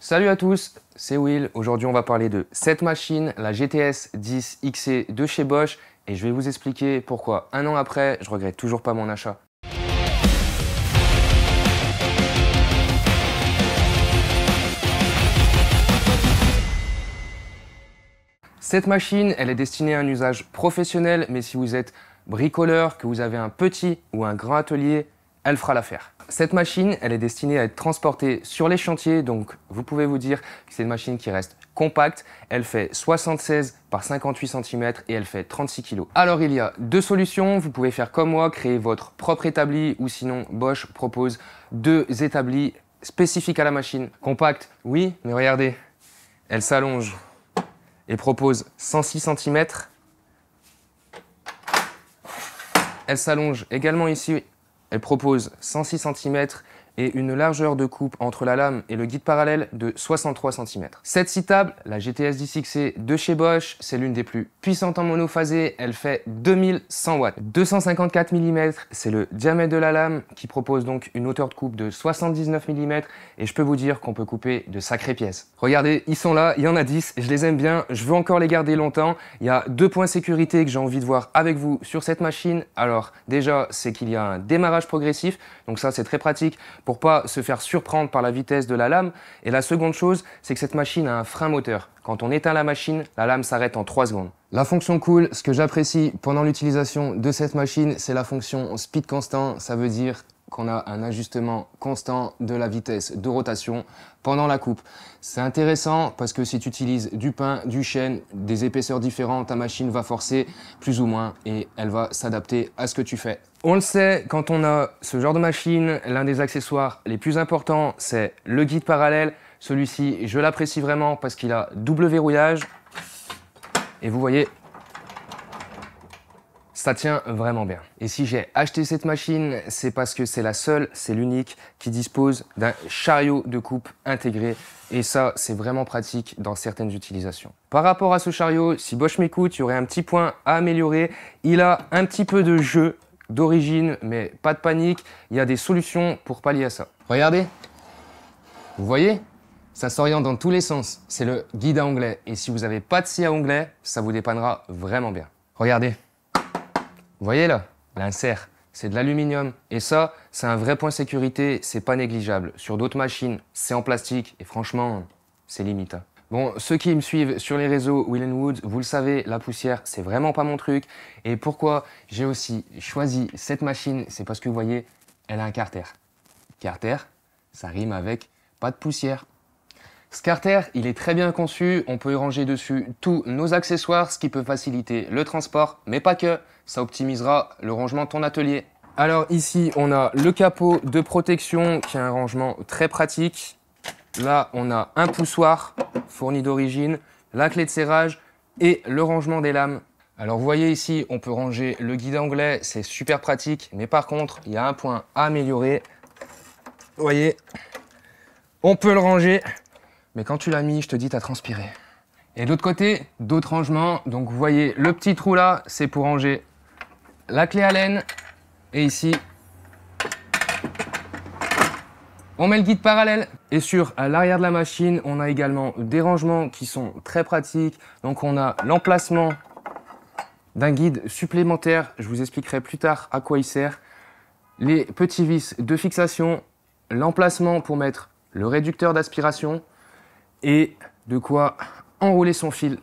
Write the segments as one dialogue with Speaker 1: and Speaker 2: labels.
Speaker 1: Salut à tous, c'est Will. Aujourd'hui, on va parler de cette machine, la GTS 10 XC de chez Bosch, et je vais vous expliquer pourquoi un an après, je regrette toujours pas mon achat. Cette machine, elle est destinée à un usage professionnel, mais si vous êtes bricoleur, que vous avez un petit ou un grand atelier, elle fera l'affaire. Cette machine, elle est destinée à être transportée sur les chantiers, donc vous pouvez vous dire que c'est une machine qui reste compacte. Elle fait 76 par 58 cm et elle fait 36 kg. Alors il y a deux solutions, vous pouvez faire comme moi, créer votre propre établi, ou sinon Bosch propose deux établis spécifiques à la machine. Compacte, oui, mais regardez, elle s'allonge et propose 106 cm. Elle s'allonge également ici. Elle propose 106 cm et une largeur de coupe entre la lame et le guide parallèle de 63 cm. Cette scie table, la GTS 10 XC de chez Bosch, c'est l'une des plus puissantes en monophasé. Elle fait 2100 watts. 254 mm, c'est le diamètre de la lame qui propose donc une hauteur de coupe de 79 mm et je peux vous dire qu'on peut couper de sacrées pièces. Regardez, ils sont là, il y en a 10, je les aime bien, je veux encore les garder longtemps. Il y a deux points sécurité que j'ai envie de voir avec vous sur cette machine. Alors déjà, c'est qu'il y a un démarrage progressif, donc ça c'est très pratique pour pas se faire surprendre par la vitesse de la lame. Et la seconde chose, c'est que cette machine a un frein moteur. Quand on éteint la machine, la lame s'arrête en 3 secondes. La fonction cool, ce que j'apprécie pendant l'utilisation de cette machine, c'est la fonction speed constant. Ça veut dire qu'on a un ajustement constant de la vitesse de rotation pendant la coupe. C'est intéressant parce que si tu utilises du pin, du chêne, des épaisseurs différentes, ta machine va forcer plus ou moins et elle va s'adapter à ce que tu fais. On le sait, quand on a ce genre de machine, l'un des accessoires les plus importants, c'est le guide parallèle. Celui-ci, je l'apprécie vraiment parce qu'il a double verrouillage. Et vous voyez, ça tient vraiment bien. Et si j'ai acheté cette machine, c'est parce que c'est la seule, c'est l'unique qui dispose d'un chariot de coupe intégré. Et ça, c'est vraiment pratique dans certaines utilisations. Par rapport à ce chariot, si Bosch m'écoute, il y aurait un petit point à améliorer. Il a un petit peu de jeu d'origine, mais pas de panique. Il y a des solutions pour pallier à ça. Regardez, vous voyez ? Ça s'oriente dans tous les sens. C'est le guide à onglet. Et si vous n'avez pas de scie à onglet, ça vous dépannera vraiment bien. Regardez. Vous voyez là, l'insert, c'est de l'aluminium. Et ça, c'est un vrai point sécurité, c'est pas négligeable. Sur d'autres machines, c'est en plastique et franchement, c'est limite. Bon, ceux qui me suivent sur les réseaux Will & Wood, vous le savez, la poussière, c'est vraiment pas mon truc. Et pourquoi j'ai aussi choisi cette machine, c'est parce que vous voyez, elle a un carter. Carter, ça rime avec pas de poussière. Ce carter, il est très bien conçu, on peut y ranger dessus tous nos accessoires, ce qui peut faciliter le transport, mais pas que, ça optimisera le rangement de ton atelier. Alors ici, on a le capot de protection qui a un rangement très pratique. Là, on a un poussoir fourni d'origine, la clé de serrage et le rangement des lames. Alors vous voyez ici, on peut ranger le guide anglais, c'est super pratique, mais par contre, il y a un point à améliorer. Vous voyez, on peut le ranger. Mais quand tu l'as mis, je te dis, t'as transpiré. Et de l'autre côté, d'autres rangements. Donc vous voyez, le petit trou là, c'est pour ranger la clé Allen. Et ici, on met le guide parallèle. Et sur l'arrière de la machine, on a également des rangements qui sont très pratiques. Donc on a l'emplacement d'un guide supplémentaire. Je vous expliquerai plus tard à quoi il sert. Les petits vis de fixation, l'emplacement pour mettre le réducteur d'aspiration et de quoi enrouler son fil.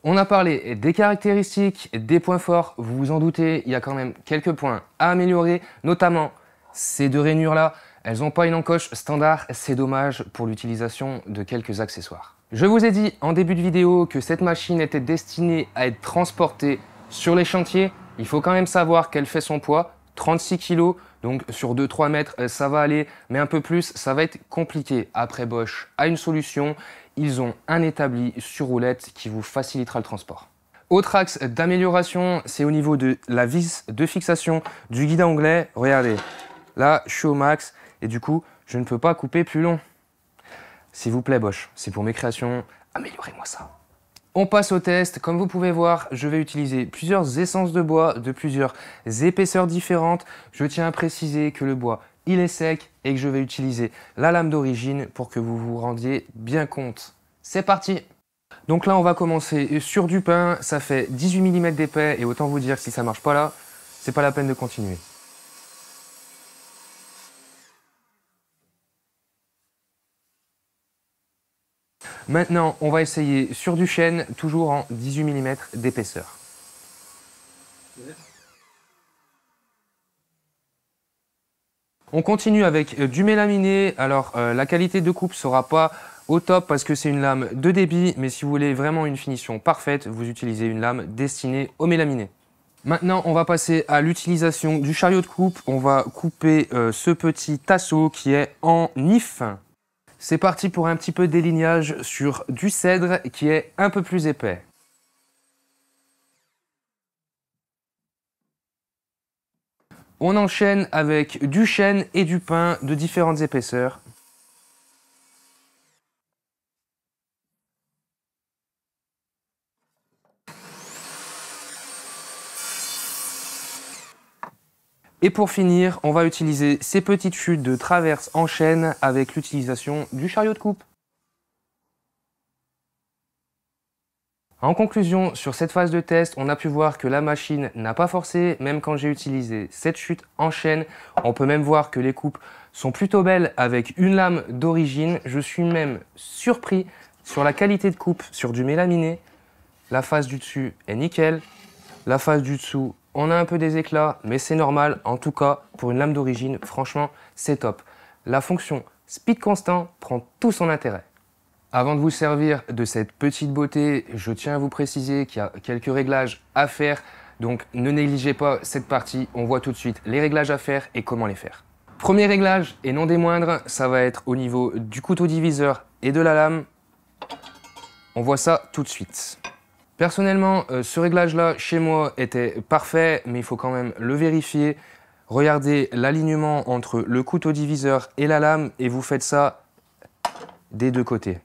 Speaker 1: On a parlé des caractéristiques, des points forts. Vous vous en doutez, il y a quand même quelques points à améliorer, notamment ces deux rainures-là. Elles n'ont pas une encoche standard, c'est dommage pour l'utilisation de quelques accessoires. Je vous ai dit en début de vidéo que cette machine était destinée à être transportée sur les chantiers. Il faut quand même savoir qu'elle fait son poids, 36 kg. Donc sur 2-3 mètres, ça va aller, mais un peu plus, ça va être compliqué. Après, Bosch a une solution. Ils ont un établi sur roulette qui vous facilitera le transport. Autre axe d'amélioration, c'est au niveau de la vis de fixation du guide anglais. Regardez, là, je suis au max et du coup, je ne peux pas couper plus long. S'il vous plaît, Bosch, c'est pour mes créations, améliorez-moi ça. On passe au test. Comme vous pouvez voir, je vais utiliser plusieurs essences de bois de plusieurs épaisseurs différentes. Je tiens à préciser que le bois il est sec et que je vais utiliser la lame d'origine pour que vous vous rendiez bien compte. C'est parti! Donc là, on va commencer sur du pain. Ça fait 18 mm d'épais et autant vous dire que si ça marche pas là, c'est pas la peine de continuer. Maintenant, on va essayer sur du chêne, toujours en 18 mm d'épaisseur. On continue avec du mélaminé. Alors, la qualité de coupe ne sera pas au top parce que c'est une lame de débit, mais si vous voulez vraiment une finition parfaite, vous utilisez une lame destinée au mélaminé. Maintenant, on va passer à l'utilisation du chariot de coupe. On va couper ce petit tasseau qui est en if. C'est parti pour un petit peu de délignage sur du cèdre qui est un peu plus épais. On enchaîne avec du chêne et du pin de différentes épaisseurs. Et pour finir, on va utiliser ces petites chutes de traverse en chêne avec l'utilisation du chariot de coupe. En conclusion, sur cette phase de test, on a pu voir que la machine n'a pas forcé, même quand j'ai utilisé cette chute en chêne. On peut même voir que les coupes sont plutôt belles avec une lame d'origine. Je suis même surpris sur la qualité de coupe sur du mélaminé. La face du dessus est nickel. La face du dessous, on a un peu des éclats, mais c'est normal. En tout cas, pour une lame d'origine, franchement, c'est top. La fonction speed constant prend tout son intérêt. Avant de vous servir de cette petite beauté, je tiens à vous préciser qu'il y a quelques réglages à faire. Donc ne négligez pas cette partie, on voit tout de suite les réglages à faire et comment les faire. Premier réglage, et non des moindres, ça va être au niveau du couteau diviseur et de la lame. On voit ça tout de suite. Personnellement, ce réglage-là, chez moi, était parfait, mais il faut quand même le vérifier. Regardez l'alignement entre le couteau diviseur et la lame et vous faites ça des deux côtés.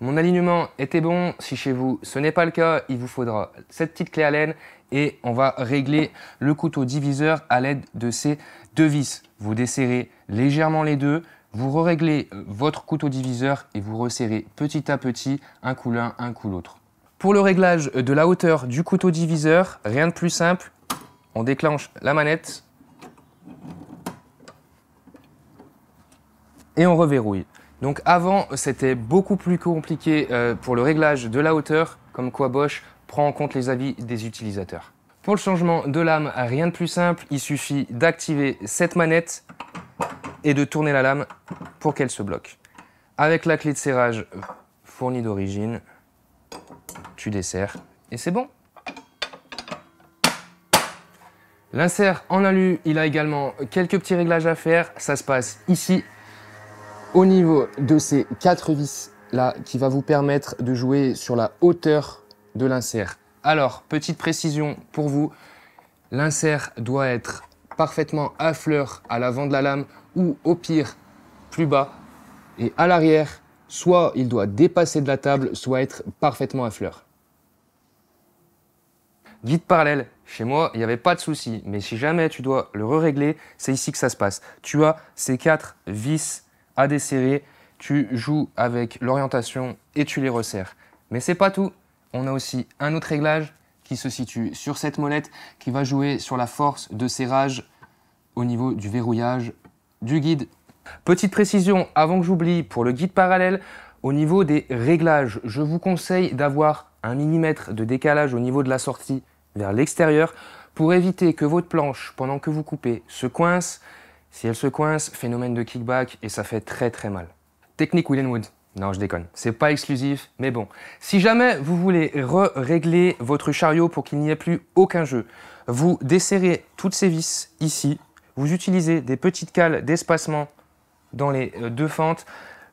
Speaker 1: Mon alignement était bon. Si chez vous, ce n'est pas le cas, il vous faudra cette petite clé Allen et on va régler le couteau diviseur à l'aide de ces deux vis. Vous desserrez légèrement les deux, vous réglez votre couteau diviseur et vous resserrez petit à petit un coup l'un, un coup l'autre. Pour le réglage de la hauteur du couteau diviseur, rien de plus simple. On déclenche la manette et on reverrouille. Donc avant, c'était beaucoup plus compliqué pour le réglage de la hauteur, comme quoi Bosch prend en compte les avis des utilisateurs. Pour le changement de lame, rien de plus simple. Il suffit d'activer cette manette et de tourner la lame pour qu'elle se bloque. Avec la clé de serrage fournie d'origine, tu desserres et c'est bon. L'insert en alu, il a également quelques petits réglages à faire. Ça se passe ici, au niveau de ces 4 vis là, qui va vous permettre de jouer sur la hauteur de l'insert. Alors, petite précision pour vous, l'insert doit être parfaitement à fleur à l'avant de la lame ou au pire plus bas. Et à l'arrière, soit il doit dépasser de la table, soit être parfaitement à fleur. Guide parallèle, chez moi, il n'y avait pas de souci. Mais si jamais tu dois le régler, c'est ici que ça se passe. Tu as ces 4 vis à desserrer, tu joues avec l'orientation et tu les resserres. Mais c'est pas tout. On a aussi un autre réglage qui se situe sur cette molette qui va jouer sur la force de serrage au niveau du verrouillage du guide. Petite précision avant que j'oublie pour le guide parallèle, au niveau des réglages, je vous conseille d'avoir 1 mm de décalage au niveau de la sortie vers l'extérieur pour éviter que votre planche, pendant que vous coupez, se coince. Si elle se coince, phénomène de kickback et ça fait très très mal. Technique Willenwood. Non, je déconne. C'est pas exclusif, mais bon. Si jamais vous voulez régler votre chariot pour qu'il n'y ait plus aucun jeu, vous desserrez toutes ces vis ici. Vous utilisez des petites cales d'espacement dans les deux fentes.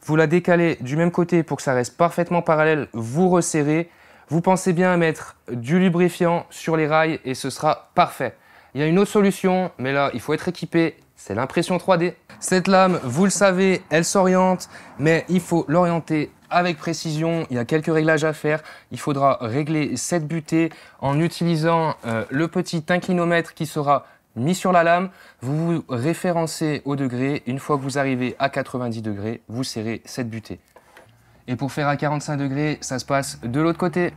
Speaker 1: Vous la décalez du même côté pour que ça reste parfaitement parallèle. Vous resserrez. Vous pensez bien à mettre du lubrifiant sur les rails et ce sera parfait. Il y a une autre solution, mais là, il faut être équipé. C'est l'impression 3D. Cette lame, vous le savez, elle s'oriente, mais il faut l'orienter avec précision. Il y a quelques réglages à faire. Il faudra régler cette butée en utilisant le petit inclinomètre qui sera mis sur la lame, vous vous référencez au degré. Une fois que vous arrivez à 90 degrés, vous serrez cette butée. Et pour faire à 45 degrés, ça se passe de l'autre côté.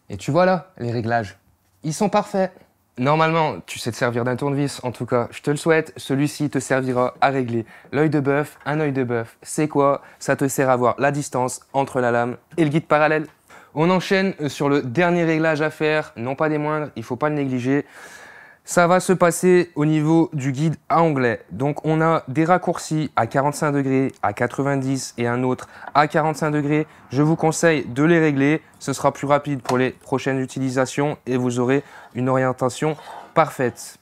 Speaker 1: Et tu vois là, les réglages, ils sont parfaits. Normalement, tu sais te servir d'un tournevis, en tout cas, je te le souhaite. Celui-ci te servira à régler l'œil de bœuf. Un œil de bœuf, c'est quoi? Ça te sert à voir la distance entre la lame et le guide parallèle. On enchaîne sur le dernier réglage à faire, non pas des moindres, il ne faut pas le négliger. Ça va se passer au niveau du guide à onglet. Donc on a des raccourcis à 45 degrés, à 90 et un autre à 45 degrés. Je vous conseille de les régler. Ce sera plus rapide pour les prochaines utilisations et vous aurez une orientation parfaite.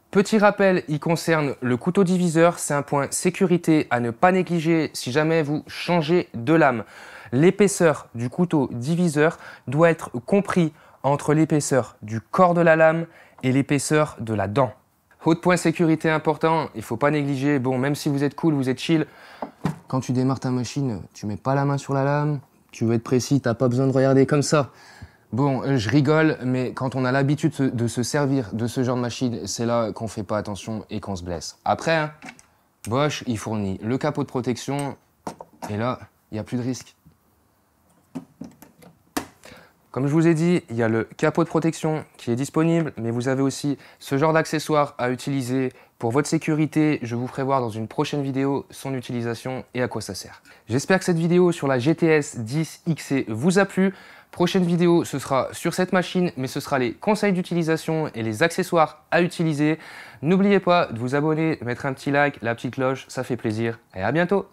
Speaker 1: Petit rappel, il concerne le couteau diviseur. C'est un point sécurité à ne pas négliger si jamais vous changez de lame. L'épaisseur du couteau diviseur doit être compris entre l'épaisseur du corps de la lame et l'épaisseur de la dent. Autre point sécurité important, il ne faut pas négliger, bon, même si vous êtes cool, vous êtes chill, quand tu démarres ta machine, tu mets pas la main sur la lame, tu veux être précis, tu n'as pas besoin de regarder comme ça. Bon, je rigole, mais quand on a l'habitude de se servir de ce genre de machine, c'est là qu'on ne fait pas attention et qu'on se blesse. Après, hein, Bosch, il fournit le capot de protection, et là, il n'y a plus de risque. Comme je vous ai dit, il y a le capot de protection qui est disponible, mais vous avez aussi ce genre d'accessoire à utiliser pour votre sécurité. Je vous ferai voir dans une prochaine vidéo son utilisation et à quoi ça sert. J'espère que cette vidéo sur la GTS 10 XE vous a plu. Prochaine vidéo, ce sera sur cette machine, mais ce sera les conseils d'utilisation et les accessoires à utiliser. N'oubliez pas de vous abonner, de mettre un petit like, la petite cloche, ça fait plaisir. Et à bientôt!